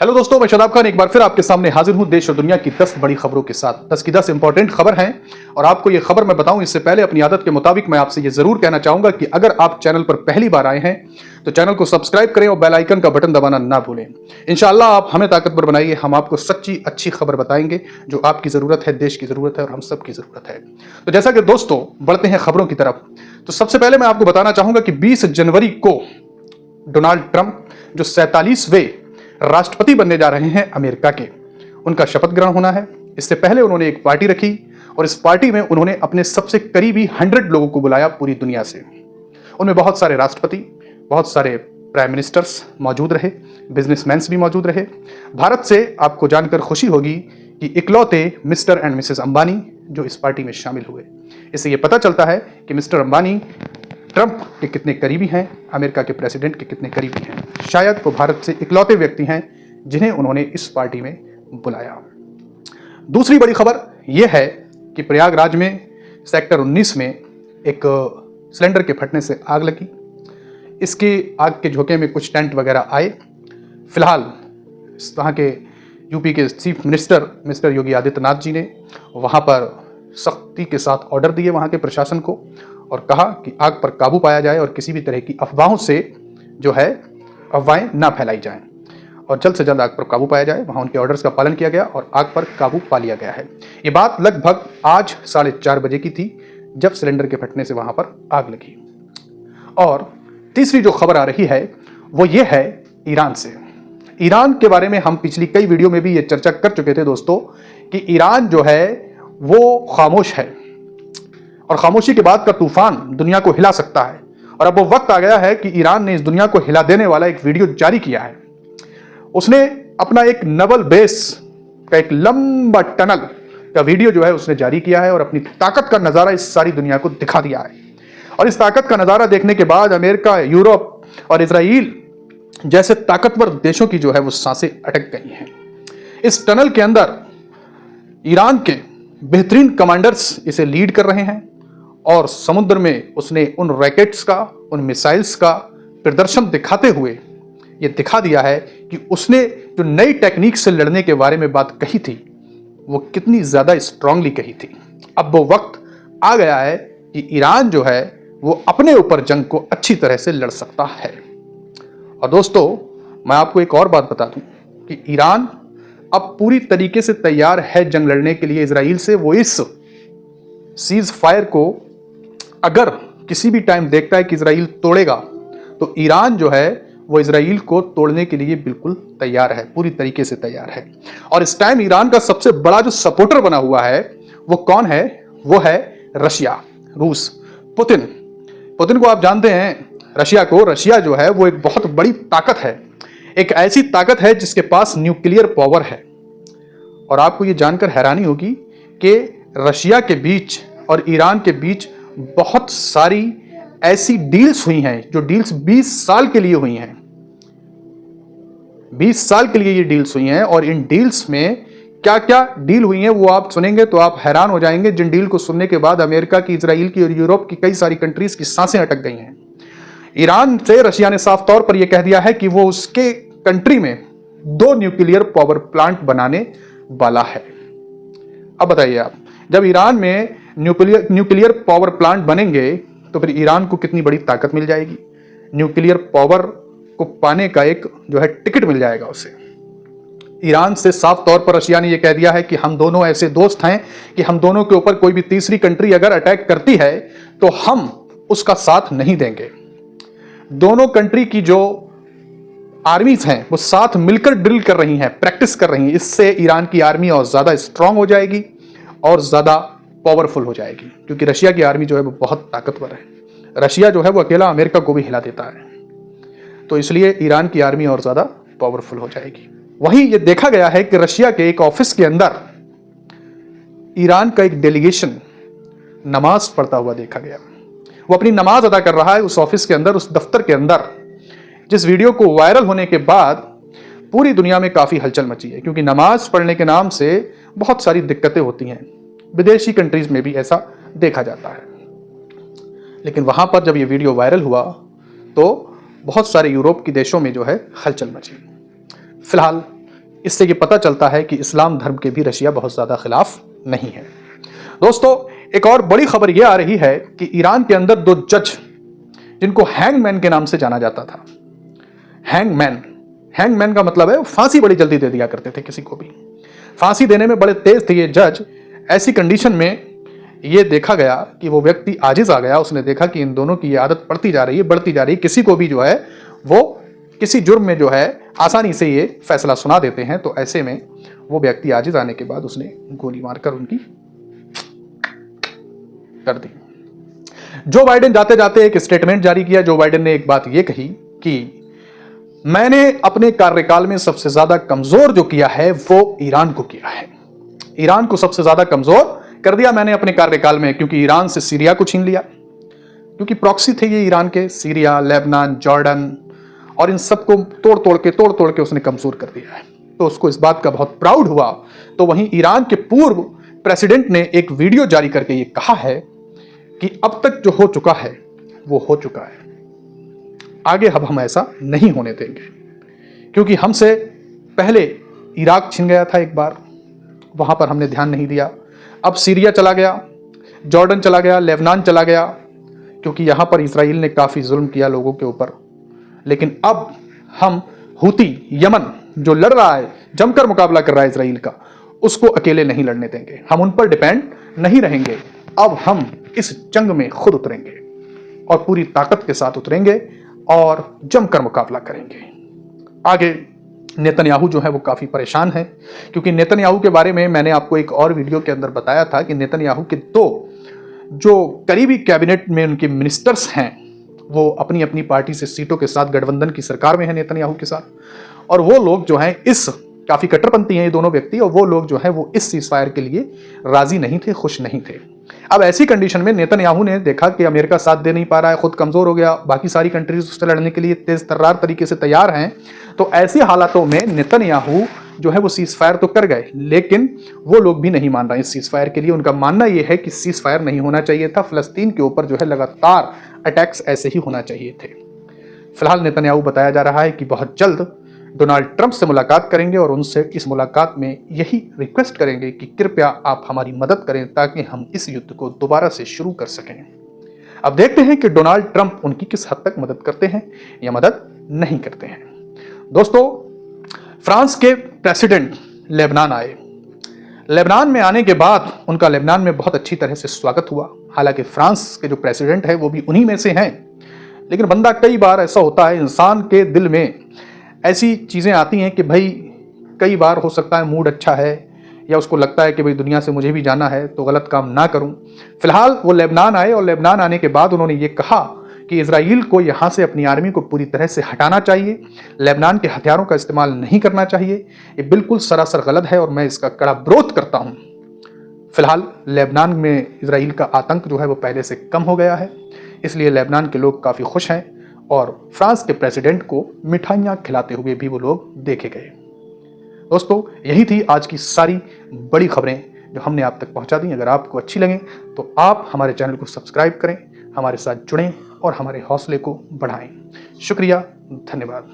Hello दोस्तों, मैं शादाब खान एक बार फिर आपके सामने हाजिर हूं देश और दुनिया की 10 बड़ी खबरों के साथ। 10 की 10 इंपॉर्टेंट खबर हैं और आपको ये खबर मैं बताऊं इससे पहले अपनी आदत के मुताबिक मैं आपसे ये जरूर कहना चाहूंगा कि अगर आप चैनल पर पहली बार आए हैं तो चैनल को सब्सक्राइब करें और बेल आइकन का बटन दबाना ना भूलें। इंशाअल्लाह आप हमें ताकतवर बनाइए, हम आपको सच्ची अच्छी खबर बताएंगे जो आपकी जरूरत है, देश की जरूरत है और हम सबकी जरूरत है। तो जैसा कि दोस्तों बढ़ते हैं खबरों की तरफ, तो सबसे पहले मैं आपको बताना चाहूंगा कि 20 जनवरी को डोनाल्ड ट्रंप जो 47वें राष्ट्रपति बनने जा रहे हैं अमेरिका के, उनका शपथ ग्रहण होना है। इससे पहले उन्होंने एक पार्टी रखी और इस पार्टी में उन्होंने अपने सबसे करीबी 100 लोगों को बुलाया पूरी दुनिया से। उनमें बहुत सारे राष्ट्रपति, बहुत सारे प्राइम मिनिस्टर्स मौजूद रहे, बिजनेसमैन भी मौजूद रहे। भारत से आपको जानकर खुशी होगी कि इकलौते मिस्टर एंड मिसेस अंबानी जो इस पार्टी में शामिल हुए। इससे यह पता चलता है कि मिस्टर अंबानी ट्रंप के कितने करीबी हैं, अमेरिका के प्रेसिडेंट के कितने करीबी हैं। शायद वो भारत से इकलौते व्यक्ति हैं जिन्हें उन्होंने इस पार्टी में बुलाया। दूसरी बड़ी खबर यह है कि प्रयागराज में सेक्टर 19 में एक सिलेंडर के फटने से आग लगी। इसके आग के झोंके में कुछ टेंट वगैरह आए। फिलहाल वहाँ के यूपी के chief minister mister Yogi Adityanath ji ने वहाँ पर सख्ती के साथ ऑर्डर दिए वहाँ के प्रशासन को और कहा कि आग पर काबू पाया जाए और किसी भी तरह की अफवाहों से जो है अफवाहें ना फैलाई जाएं और जल्द से जल्द आग पर काबू पाया जाए। वहाँ उनके ऑर्डर्स का पालन किया गया और आग पर काबू पा लिया गया है। ये बात लगभग आज 4:30 बजे की थी जब सिलेंडर के फटने से वहाँ पर आग लगी। और तीसरी जो खबर आ रही है वो ये है ईरान से। ईरान के बारे में हम पिछली कई वीडियो में भी ये चर्चा कर चुके थे दोस्तों कि ईरान जो है वो खामोश है और खामोशी के बाद का तूफान दुनिया को हिला सकता है। और अब वो वक्त आ गया है कि ईरान ने इस दुनिया को हिला देने वाला एक वीडियो जारी किया है। उसने अपना एक नवल बेस का एक लंबा टनल का वीडियो जो है उसने जारी किया है और अपनी ताकत का नजारा इस सारी दुनिया को दिखा दिया है। और इस ताकत का नजारा देखने के बाद अमेरिका, यूरोप और इजराइल जैसे ताकतवर देशों की जो है वो सांसें अटक गई हैं। इस टनल के अंदर ईरान के बेहतरीन कमांडर्स इसे लीड कर रहे हैं और समुद्र में उसने उन रॉकेट्स का, उन मिसाइल्स का प्रदर्शन दिखाते हुए ये दिखा दिया है कि उसने जो नई टेक्निक से लड़ने के बारे में बात कही थी वो कितनी ज़्यादा स्ट्रांगली कही थी। अब वो वक्त आ गया है कि ईरान जो है वो अपने ऊपर जंग को अच्छी तरह से लड़ सकता है। और दोस्तों मैं आपको एक और बात बता दूं कि ईरान अब पूरी तरीके से तैयार है जंग लड़ने के लिए इजराइल से। वो इस सीज फायर को अगर किसी भी टाइम देखता है कि इजराइल तोड़ेगा तो ईरान जो है वो इजराइल को तोड़ने के लिए बिल्कुल तैयार है, पूरी तरीके से तैयार है। और इस टाइम ईरान का सबसे बड़ा जो सपोर्टर बना हुआ है वो कौन है? वो है रशिया, रूस, पुतिन। पुतिन को आप जानते हैं, रशिया को। रशिया जो है वो एक बहुत बड़ी ताकत है, एक ऐसी ताकत है जिसके पास न्यूक्लियर पावर है। और आपको ये जानकर हैरानी होगी कि रशिया के बीच और ईरान के बीच बहुत सारी ऐसी डील्स हुई हैं जो डील्स 20 साल के लिए हुई हैं। 20 साल के लिए ये डील्स हुई हैं और इन डील्स में क्या क्या डील हुई हैं वो आप सुनेंगे तो आप हैरान हो जाएंगे, जिन डील को सुनने के बाद अमेरिका की, इजराइल की और यूरोप की कई सारी कंट्रीज की सांसें अटक गई हैं। ईरान से रशिया ने साफ तौर पर यह कह दिया है कि वो उसके कंट्री में 2 न्यूक्लियर पावर प्लांट बनाने वाला है। अब बताइए आप, जब ईरान में न्यूक्लियर पावर प्लांट बनेंगे तो फिर ईरान को कितनी बड़ी ताकत मिल जाएगी। न्यूक्लियर पावर को पाने का एक जो है टिकट मिल जाएगा उसे। ईरान से साफ तौर पर रशिया ने यह कह दिया है कि हम दोनों ऐसे दोस्त हैं कि हम दोनों के ऊपर कोई भी तीसरी कंट्री अगर अटैक करती है तो हम उसका साथ नहीं देंगे। दोनों कंट्री की जो आर्मीज हैं वो साथ मिलकर ड्रिल कर रही हैं, प्रैक्टिस कर रही हैं। इससे ईरान की आर्मी और ज़्यादा स्ट्रांग हो जाएगी और ज़्यादा पावरफुल हो जाएगी, क्योंकि रशिया की आर्मी जो है वो बहुत ताकतवर है। रशिया जो है वो अकेला अमेरिका को भी हिला देता है, तो इसलिए ईरान की आर्मी और ज़्यादा पावरफुल हो जाएगी। वहीं ये देखा गया है कि रशिया के एक ऑफिस के अंदर ईरान का एक डेलीगेशन नमाज पढ़ता हुआ देखा गया। वो अपनी नमाज अदा कर रहा है उस ऑफिस के अंदर, उस दफ्तर के अंदर, जिस वीडियो को वायरल होने के बाद पूरी दुनिया में काफ़ी हलचल मची है, क्योंकि नमाज पढ़ने के नाम से बहुत सारी दिक्कतें होती हैं। विदेशी कंट्रीज में भी ऐसा देखा जाता है। लेकिन वहाँ पर जब ये वीडियो वायरल हुआ तो बहुत सारे यूरोप के देशों में जो है हलचल मची। फिलहाल इससे ये पता चलता है कि इस्लाम धर्म के भी रशिया बहुत ज़्यादा खिलाफ नहीं है। दोस्तों, एक और बड़ी खबर यह आ रही है कि ईरान के अंदर 2 जज, जिनको हैंगमैन के नाम से जाना जाता था, हैंगमैन का मतलब है फांसी बड़ी जल्दी दे दिया करते थे, किसी को भी फांसी देने में बड़े तेज थे ये जज। ऐसी कंडीशन में ये देखा गया कि वो व्यक्ति आजिज आ गया, उसने देखा कि इन दोनों की ये आदत बढ़ती जा रही है, किसी को भी जो है वो किसी जुर्म में जो है आसानी से ये फैसला सुना देते हैं। तो ऐसे में वो व्यक्ति आजिज आने के बाद उसने गोली मारकर उनकी कर दी। जो बाइडेन जाते जाते एक स्टेटमेंट जारी किया। जो बाइडेन ने एक बात ये कही कि मैंने अपने कार्यकाल में सबसे ज्यादा कमजोर जो किया है वो ईरान को किया है, ईरान को सबसे ज्यादा कमजोर कर दिया मैंने अपने कार्यकाल में, क्योंकि ईरान से सीरिया को छीन लिया, क्योंकि प्रॉक्सी थे ये ईरान के, सीरिया, लेबनान, जॉर्डन और इन सबको तोड़ तोड़ के उसने कमजोर कर दिया है। तो उसको इस बात का बहुत प्राउड हुआ। तो वहीं ईरान के पूर्व प्रेसिडेंट ने एक वीडियो जारी करके ये कहा है कि अब तक जो हो चुका है वो हो चुका है, आगे अब हम ऐसा नहीं होने देंगे, क्योंकि हमसे पहले इराक छिन गया था एक बार, वहां पर हमने ध्यान नहीं दिया। अब सीरिया चला गया, जॉर्डन चला गया, लेबनान चला गया, क्योंकि यहां पर इजराइल ने काफी जुल्म किया लोगों के ऊपर। लेकिन अब हम हूती, यमन जो लड़ रहा है, जमकर मुकाबला कर रहा है इजराइल का, उसको अकेले नहीं लड़ने देंगे, हम उन पर डिपेंड नहीं रहेंगे। अब हम इस जंग में खुद उतरेंगे और पूरी ताकत के साथ उतरेंगे और जमकर मुकाबला करेंगे। आगे नेतन्याहू जो है वो काफी परेशान है, क्योंकि नेतन्याहू के बारे में मैंने आपको एक और वीडियो के अंदर बताया था कि नेतन्याहू के 2 जो करीबी कैबिनेट में उनके मिनिस्टर्स हैं वो अपनी अपनी पार्टी से सीटों के साथ गठबंधन की सरकार में है नेतन्याहू के साथ, और वो लोग जो हैं इस काफी कट्टरपंथी हैं ये दोनों व्यक्ति, और वो लोग जो हैं वो इस सीजफायर के लिए राजी नहीं थे, खुश नहीं थे। अब ऐसी कंडीशन में नेतन्याहू ने देखा कि अमेरिका साथ दे नहीं पा रहा है, खुद कमजोर हो गया, बाकी सारी कंट्रीज उससे लड़ने के लिए तेज तर्रार तरीके से तैयार हैं। तो ऐसी हालातों में नेतन्याहू जो है वो सीजफायर तो कर गए, लेकिन वो लोग भी नहीं मान रहे इस सीजफायर के लिए। उनका मानना यह है कि सीजफायर नहीं होना चाहिए था, फिलिस्तीन के ऊपर जो है लगातार अटैक्स ऐसे ही होना चाहिए थे। फिलहाल नेतन्याहू बताया जा रहा है कि बहुत जल्द डोनाल्ड ट्रंप से मुलाकात करेंगे और उनसे इस मुलाकात में यही रिक्वेस्ट करेंगे कि कृपया आप हमारी मदद करें ताकि हम इस युद्ध को दोबारा से शुरू कर सकें। अब देखते हैं कि डोनाल्ड ट्रंप उनकी किस हद तक मदद करते हैं या मदद नहीं करते हैं। दोस्तों, फ्रांस के प्रेसिडेंट लेबनान आए। लेबनान में आने के बाद उनका लेबनान में बहुत अच्छी तरह से स्वागत हुआ। हालांकि फ्रांस के जो प्रेसिडेंट है वो भी उन्हीं में से हैं, लेकिन बंदा कई बार ऐसा होता है, इंसान के दिल में ऐसी चीज़ें आती हैं कि भाई कई बार हो सकता है मूड अच्छा है या उसको लगता है कि भाई दुनिया से मुझे भी जाना है तो गलत काम ना करूं। फिलहाल वो लेबनान आए और लेबनान आने के बाद उन्होंने ये कहा कि इजराइल को यहाँ से अपनी आर्मी को पूरी तरह से हटाना चाहिए, लेबनान के हथियारों का इस्तेमाल नहीं करना चाहिए, ये बिल्कुल सरासर गलत है और मैं इसका कड़ा विरोध करता हूँ। फिलहाल लेबनान में इजराइल का आतंक जो है वो पहले से कम हो गया है, इसलिए लेबनान के लोग काफ़ी खुश हैं और फ्रांस के प्रेसिडेंट को मिठाइयाँ खिलाते हुए भी वो लोग देखे गए। दोस्तों, यही थी आज की सारी बड़ी खबरें जो हमने आप तक पहुंचा दी। अगर आपको अच्छी लगे तो आप हमारे चैनल को सब्सक्राइब करें, हमारे साथ जुड़ें और हमारे हौसले को बढ़ाएं। शुक्रिया, धन्यवाद।